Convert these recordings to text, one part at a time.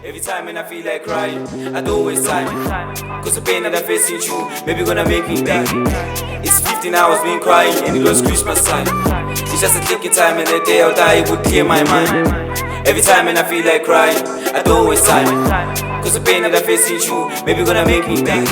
Every time when I feel like crying, I don't waste time. Cause the pain that I face in you, maybe gonna make me die. It's 15 hours been crying and it was Christmas time. It's just a ticking time and the day I'll die would clear my mind. Every time when I feel like crying, I don't waste time. Cause the pain that I face in you, maybe gonna make me die.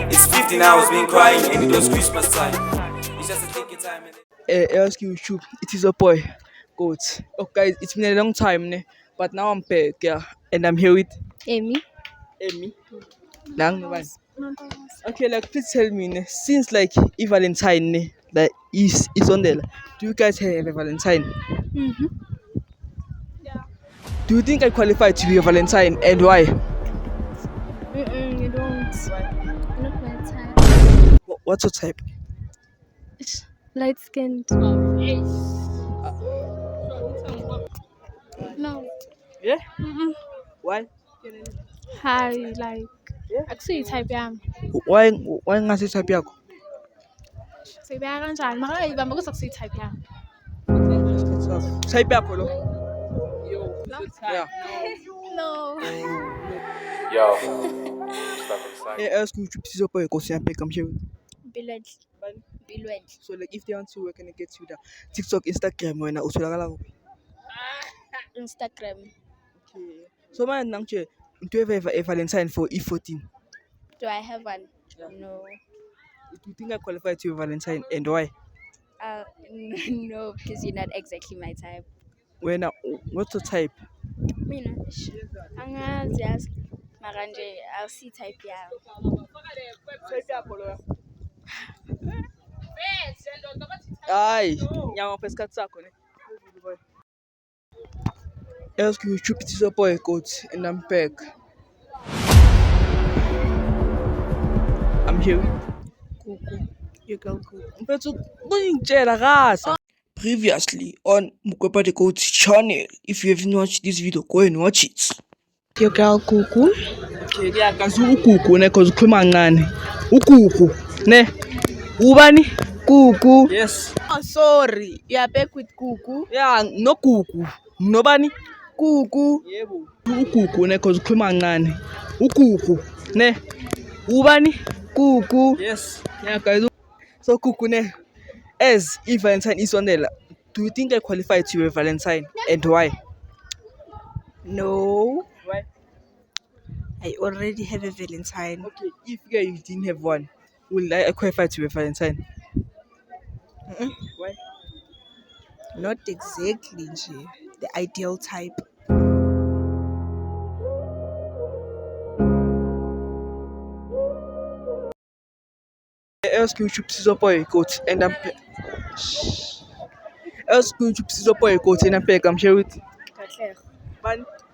It's 15 hours been crying and it was Christmas time. It's just a ticking time and Ask you, Shoop, it is a boy, Goat. Oh, guys, it's been a long time, ne? But now I'm back, yeah, and I'm here with Amy. Amy. Nang naman. Okay, like please tell me, ne, since like Valentine, ne, that is on there. Do you guys have a Valentine? Mm-hmm. Do you think I qualify to be a Valentine, and why? You don't. Not my type. What's your type? Light skinned. No. Yeah. Mm-mm. Why? Hi, like. Yeah. Actually, type yam. Why ngasi type yako? Sabi ka kanjani? Maka iba mo gusto si type yam. Type yako lo. Yeah. No. Yo, stop excited. Yeah, ask you, please up your question, I'm here. Bilwed. Bilwed. So like if they want to, where can I get you the TikTok, Instagram, when I also Instagram. Okay. So man, do you have a Valentine for E14? Do I have one? Yeah. No. Do you think I qualify to be Valentine, and why? No, because you're not exactly my type. When what's your type? Mina. Angazi yazi. Mara nje awusi type yami. Ay, nyama pesca sakho ne. Ask you, it is a boy, Coach, and I'm back. I'm here with Kuku. Your girl Kuku. Previously on Mukwepa the Coach channel, if you haven't watched this video, go and watch it. Your girl Kuku. Okay, yeah, kazi ukuku ne cause ukhuluma ngani. Ukuku ne. Ubani? Kuku. Yes. Oh, sorry. You are back with Kuku. Yeah, no kuku. Nobani? Kuku. Yebo. Ukuku ne cause ukhuluma ngani. Ukuku ne. Ubani? Kuku. Yes. Yeah, guys. So Kuku ne. As if Valentine is on there, do you think I qualify to be a Valentine, and why? No. Why? I already have a Valentine. Okay, if you didn't have one, will I qualify to be a Valentine? Why? Not exactly, nje. The ideal type. Ask you to boy coat and I'm ask you to boy coat and I'm here with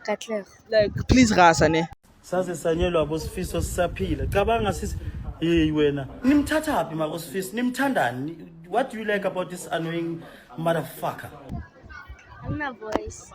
Katler. like please rasa ne. Saze sanyelwa abosifiso sisaphila cabanga sisi hey wena nimthatha phi makosifiso nimthandani. What do you like about this annoying motherfucker? Anna voice.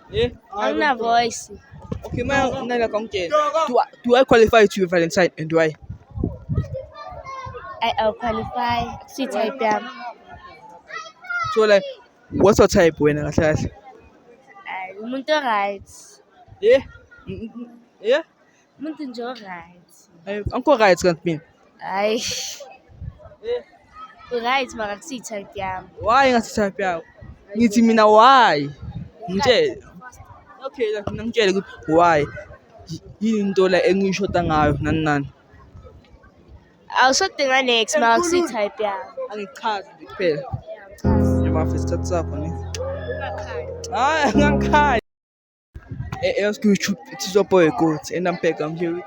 Yeah. Anna voice. Okay, man, do I qualify to be Valentine, and why? I'll qualify. See type yam. So like what's your type when I class? Umuntu right. Yeah. Yeah. Umuntu nje right. Uncle rights can't mean. Ay. Yeah. Right mara kusi type yam. Why ngathi type yawo? Ngithi mina why? Ngitshela. Okay, like ngitshela ukuthi why? Yini into la engishoda ngayo nani nani? Awusodinga next mara kusi type yam. Angichazi nje kuphela. Njengoba isikhathi sakho ne. Hayi ngangikhaya. Ask you it is a boy goat and I'm back, I'm here with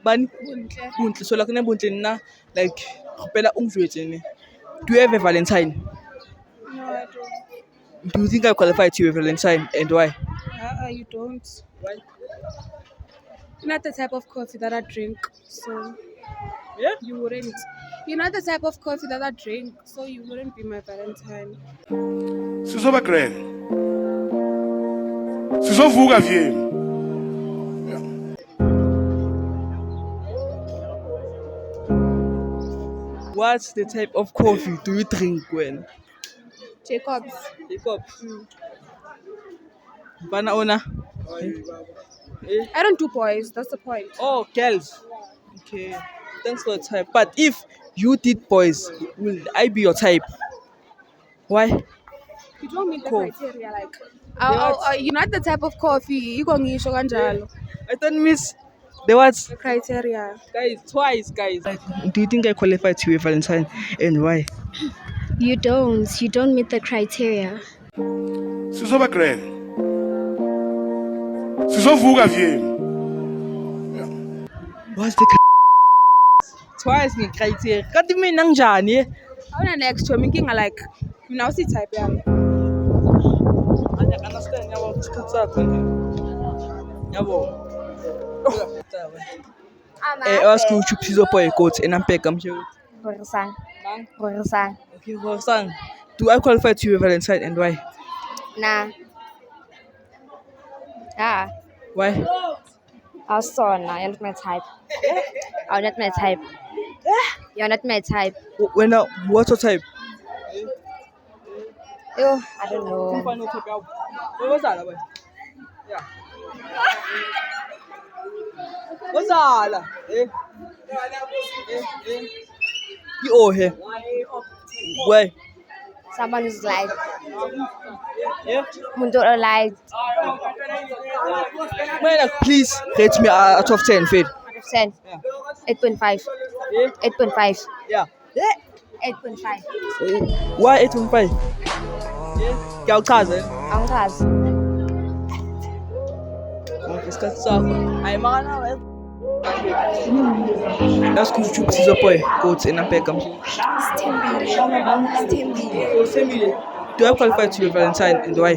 Bani Buntle. So like Buntle na like phela ungizwetse ne. Do you have a Valentine? No, I don't. Do you think I qualify to be a Valentine, and why? You don't. Why? You're not the type of coffee that I drink, so Yeah? you wouldn't. You're not the type of coffee that I drink, so you wouldn't be my Valentine. Sizoba grand. Sizovuka vyemi. What's the type of coffee do you drink when? Jacobs. Jacob. Bana ona. I don't do boys. That's the point. Oh, girls. Okay. Thanks for the type. But if you did boys, will I be your type? Why? You don't meet the Cool. criteria. Like, What? you're not the type of coffee. You go ngisho kanjalo. I don't miss the what? The criteria. Guys, twice, guys. Do you think I qualify to be a Valentine, and why? You don't. You don't meet the criteria. Sizoba grand. Sizovuka vye. What's the twice nge criteria? Kati mina njani? I wanna next to me, like, now see type yeah. I understand yabo isikhathi sakho nje. Yabo. Ask you to please up your coat and I'm back. I'm here. Rorisang. Mang? Rorisang. Okay, Rosang. Do I qualify to be a Valentine, and why? Nah. Ah. Why? I saw now. You're not my type. You're not my type. You're not my type. When what's your type? Oh, I don't know. What's that? Yeah. What's that? You all here? Why? Someone who's like, Yeah. Mundo like Man, please rate me out of 10, Fade. 10. 8.5. Yeah. 8.5. Yeah. 8.5. Why 8.5? Yeah. Kaya uchaze. Angkazi. Isikhathi sakho. Ay mga na. That's cool. Chup sizo boy. Coach and I'm back. Do I qualify to be a Valentine, and why?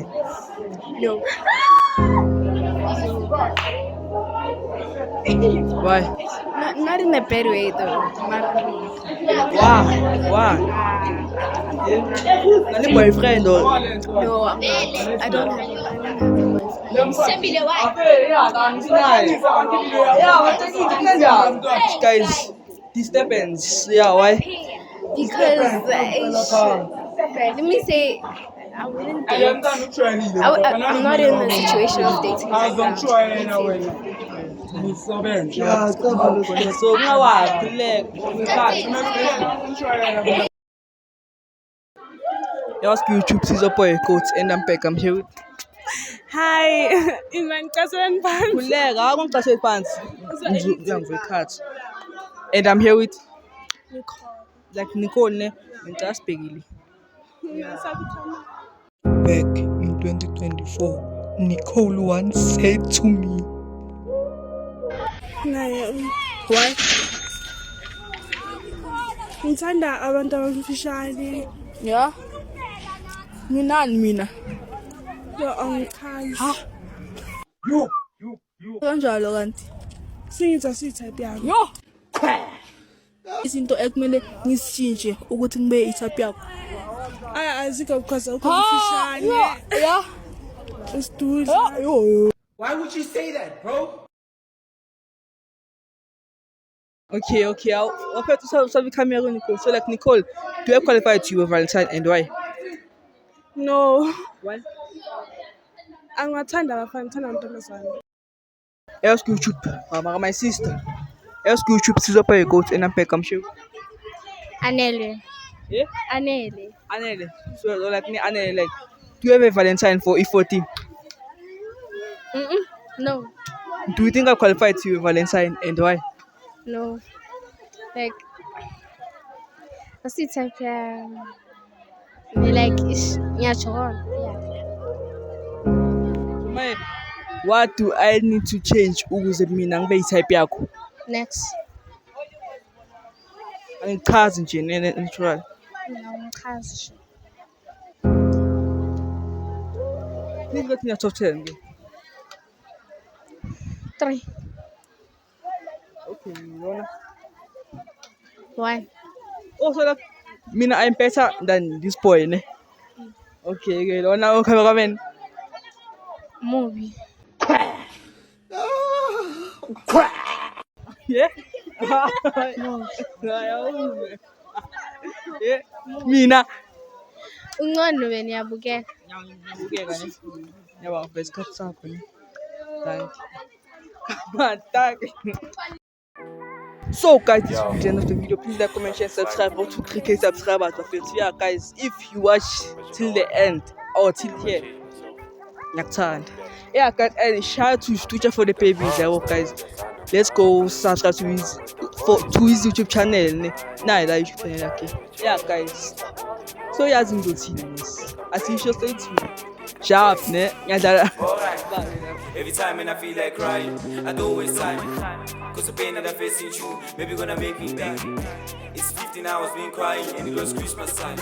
No. Why? Not in a bad way though. Why? Yeah. Any boyfriend or? No, I don't have. Guys, this happens. Yeah, why? Because let me say, I wouldn't date. I'm not in the situation of dating right now. So now I ask you to please up your coat and I'm back. I'm here with Hi. In my cousin band. Kulega. I want to say pants. And I'm here with Nicole, ne? And just Peggy. Back in 2024, Nicole once said to me, What? Ngithanda abantu abamfishane. yeah? Mina. Yo angichazi. Kanjalo kanti. Singiza sitype yami. Yo! Izinto ekumele ngisitshintshe ukuthi ngibe i-type yakho. Azikho because ukufishane. Yeah. Usidudla. Why would you say that, bro? Okay. I'll pay to solve camera Nicole. So like Nicole, do I qualify to your Valentine, and why? No. Why? Angiwathanda abafana, ngithanda amantombazane. Ask you chup. My sister. Ask you chup sizo pa goat and I'm back. I'm sure. Anele. Yeah? Anele. Anele. So like me Anele, like do you have a Valentine for E14? No. Do you think I qualify to your Valentine, and why? No. Like, what's the type? Like, it's natural. My, what do I need to change ukuze mina ngibe i-type yakho? Next. Angichazi nje natural. Angikazi. Please let me a top 10 nge. 3. Okay, Lona. 1. Oh, so like mina I'm better than this boy, ne? Okay, Lona okay kamen. Movie. Yeah? Yeah. Mina. Ungcono beniyabukela. Ngiyabukeka ne. Yabona vele isikhathi sakho ne. Thank you. Thank you. So guys, this will be the end of the video. Please like, comment, share, subscribe. Or to click and subscribe at the face. Yeah guys, if you watch till the end or till here, Yaktan. Yeah guys, and shout out to Stucha for the babies. Guys, let's go subscribe to his YouTube channel. Nah, that YouTube channel. Okay. Yeah guys. So yeah, I'm going to as usual, stay tuned. Sharp, ne? Every time when I feel like crying, I don't waste time. Cause the pain that I'm facing through, maybe gonna make me die. It's 15 hours been crying and it was Christmas time.